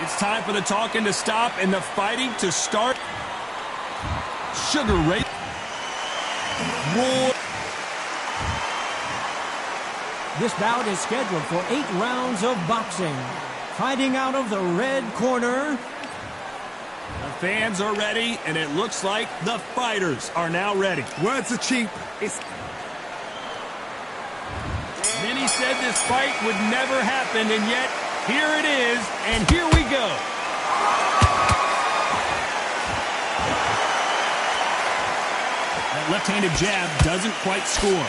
It's time for the talking to stop and the fighting to start. Sugar Ray. Roy. This bout is scheduled for 8 rounds of boxing. Fighting out of the red corner. The fans are ready, and it looks like the fighters are now ready. Words are cheap. Many said this fight would never happen, and yet here it is, and here we go. That left-handed jab doesn't quite score.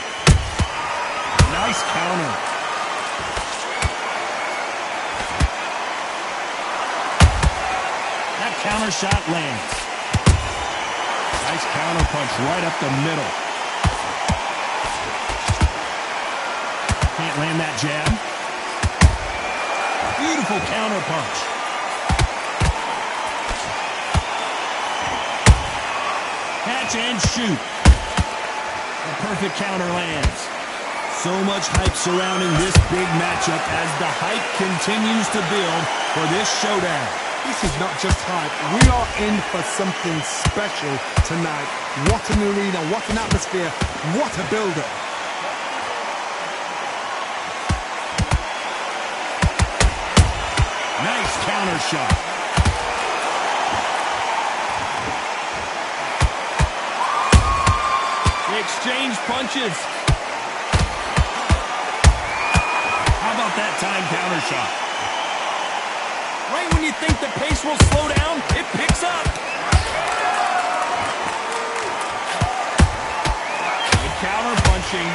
Nice counter. That counter shot lands. Nice counter punch right up the middle. Can't land that jab. Beautiful counter punch. Catch and shoot. A perfect counter lands. So much hype surrounding this big matchup as the hype continues to build for this showdown. This is not just hype. We are in for something special tonight. What an arena, what an atmosphere, what a build-up. Nice counter shot. They exchange punches. How about that time counter shot? Right when you think the pace will slow down, it picks up. The counter punching.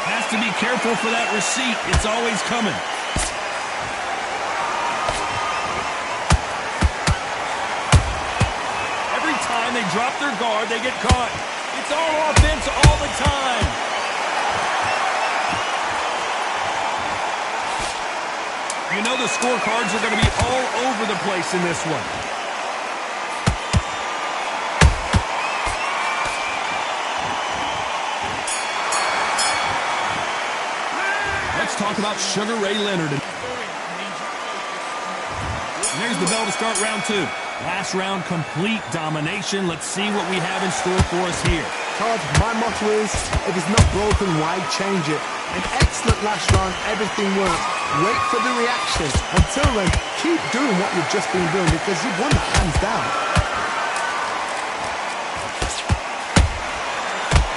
Has to be careful for that receipt. It's always coming. Every time they drop their guard, they get caught. It's all offense all the time. You know the scorecards are going to be all over the place in this one. Let's talk about Sugar Ray Leonard. There's the bell to start round 2. Last round, complete domination. Let's see what we have in store for us here. Todd, my motto is, if it's not broken, why change it? An excellent last round, everything worked. Wait for the reaction. Until then, keep doing what you've just been doing because you've won that hands down.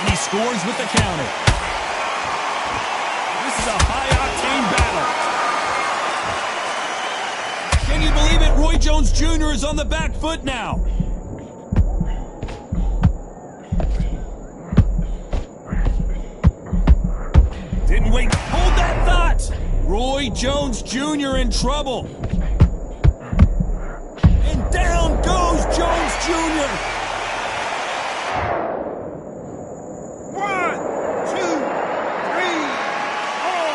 And he scores with the counter. This is a high-octane battle. Can you believe it? Roy Jones Jr. is on the back foot now. Didn't wait. Hold that thought. Roy Jones Jr. in trouble. And down goes Jones Jr. 1, 2, 3, 4,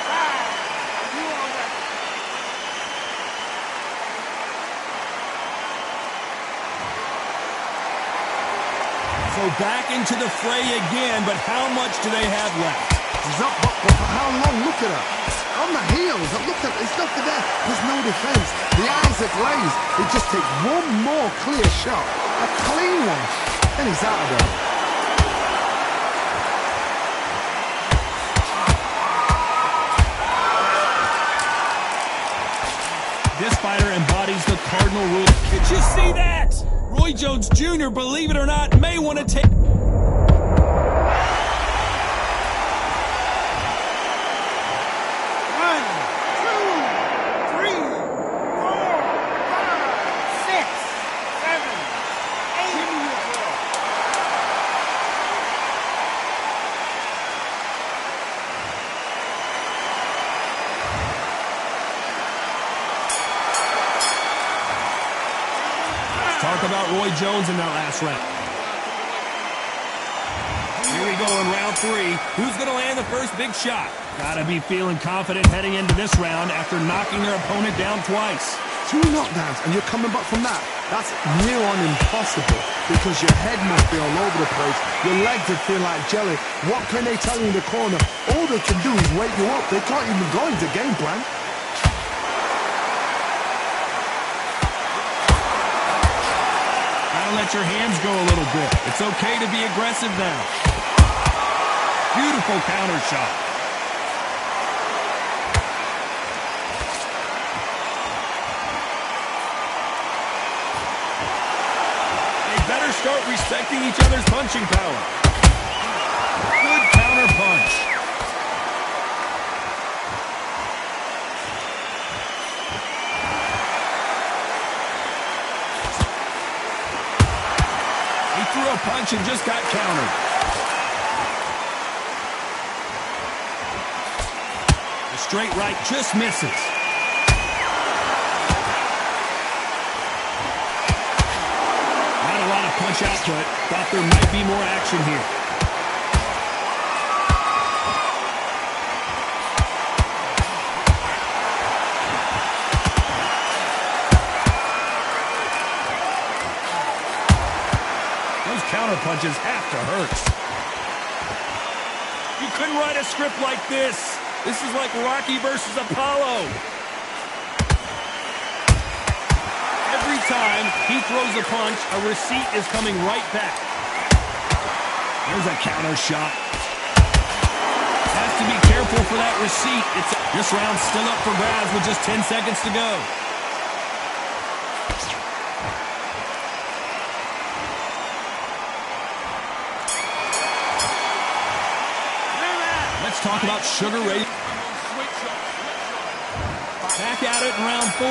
5. You on that? So back into the fray again, but how much do they have left? He's up, but for how long? Look at her. On the heels. Look at it's nothing there. There's no defense. The eyes are glazed. It just takes one more clear shot. A clean one. Then he's out of there. This fighter embodies the cardinal rule. Did you see that? Roy Jones Jr., believe it or not, may want to take... Talk about Roy Jones in that last round. Here we go in round 3. Who's going to land the first big shot? Gotta be feeling confident heading into this round after knocking their opponent down twice. 2 knockdowns and you're coming back from that. That's near on impossible because your head must be all over the place. Your legs would feel like jelly. What can they tell you in the corner? All they can do is wake you up. They can't even go into game plan. to let your hands go a little bit. It's okay to be aggressive now. Beautiful counter shot. They better start respecting each other's punching power. Good counter punch. He threw a punch and just got countered. The straight right just misses. Not a lot of punch output. Thought there might be more action here. Counter punches have to hurt. You couldn't write a script like this. This is like Rocky versus Apollo. Every time he throws a punch, a receipt is coming right back. There's a counter shot. Has to be careful for that receipt. This round's still up for grabs with just 10 seconds to go. Talk about Sugar Ray. Back at it in round 4.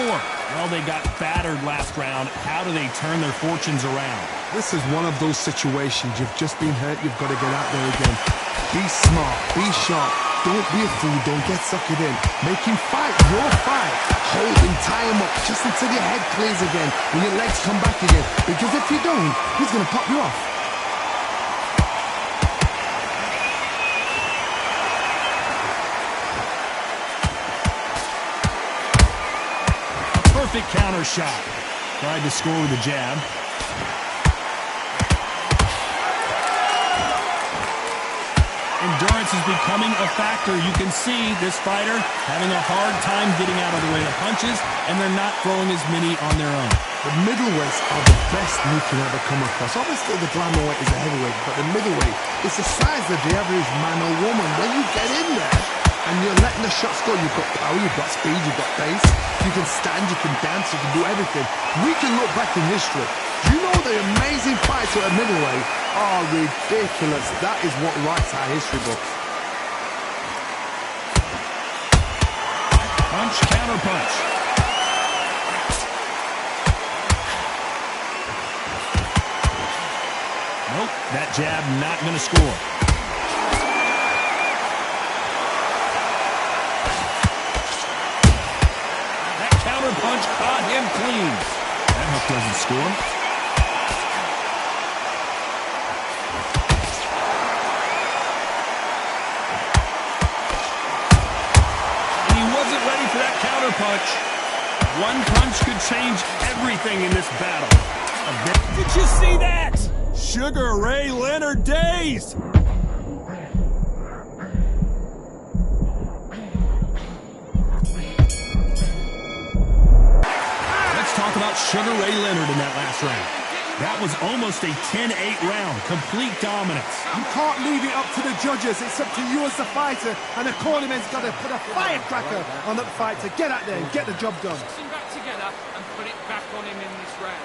Well, they got battered last round. How do they turn their fortunes around? This is one of those situations. You've just been hurt. You've got to get out there again. Be smart. Be sharp. Don't be a fool. Don't get suckered in. Make him fight your fight. Hold him, tie him up just until your head clears again and your legs come back again. Because if you don't, he's going to pop you off. Perfect counter shot. Tried to score with a jab. Endurance is becoming a factor. You can see this fighter having a hard time getting out of the way of punches, and they're not throwing as many on their own. The middleweights are the best you can ever come across. Obviously, the glamour weight is a heavyweight, but the middleweight is the size of the average man or woman. When you get in there and you're letting the shots go, you've got power, you've got speed, you've got pace. You can stand, you can dance, you can do everything. We can look back in history. Do you know the amazing fights at a middleweight are ridiculous? That is what writes our history books. Punch, counter punch. Nope, that jab not going to score. Punch caught him clean. That hook doesn't score. And he wasn't ready for that counter punch. One punch could change everything in this battle. Did you see that? Sugar Ray Leonard dazed. Talk about Sugar Ray Leonard in that last round. That was almost a 10-8 round. Complete dominance. You can't leave it up to the judges. It's up to you as the fighter, and the cornerman's got to put a firecracker on that fighter. Get out there and get the job done. Put him back together and put it back on him in this round.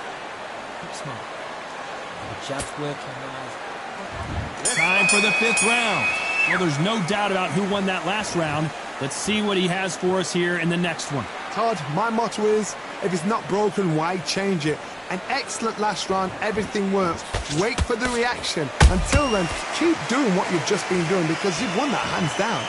Keep smart. The jab's working nice. Time for the 5th round. Well, there's no doubt about who won that last round. Let's see what he has for us here in the next one. Todd, my motto is, if it's not broken, why change it? An excellent last round, everything works. Wait for the reaction. Until then, keep doing what you've just been doing because you've won that hands down.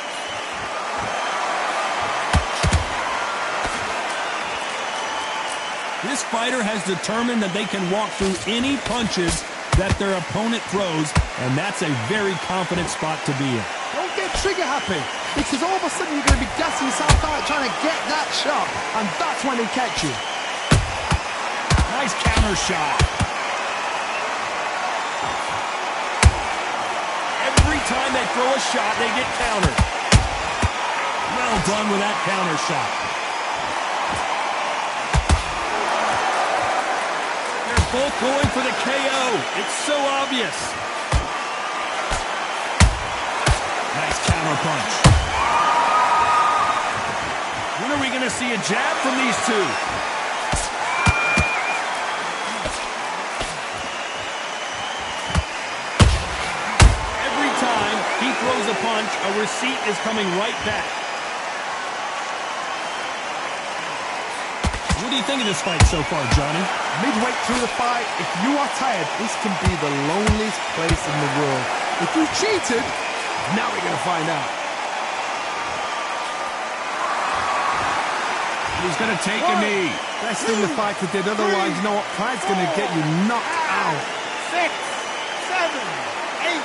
This fighter has determined that they can walk through any punches that their opponent throws, and that's a very confident spot to be in. Don't get trigger happy, because all of a sudden you're going to be gassing yourself out trying to get that shot, and that's when he catch you. Nice counter shot. Every time they throw a shot, they get countered. Well done with that counter shot. They're both going for the KO. It's so obvious. Nice counter punch. When are we going to see a jab from these two? Every time he throws a punch, a receipt is coming right back. What do you think of this fight so far, Johnny? Midway through the fight, if you are tired, this can be the loneliest place in the world. If you cheated, now we're going to find out. He's going to take a knee. Best thing the fighter did, otherwise, you know what? Pride's going to get you knocked out. 6, 7, 8.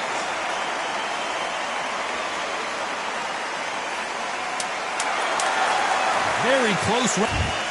Very close round.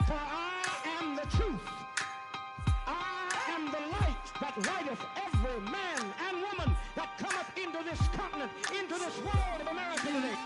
For I am the truth. I am the light that lighteth every man and woman that cometh into this continent, into this world of America today.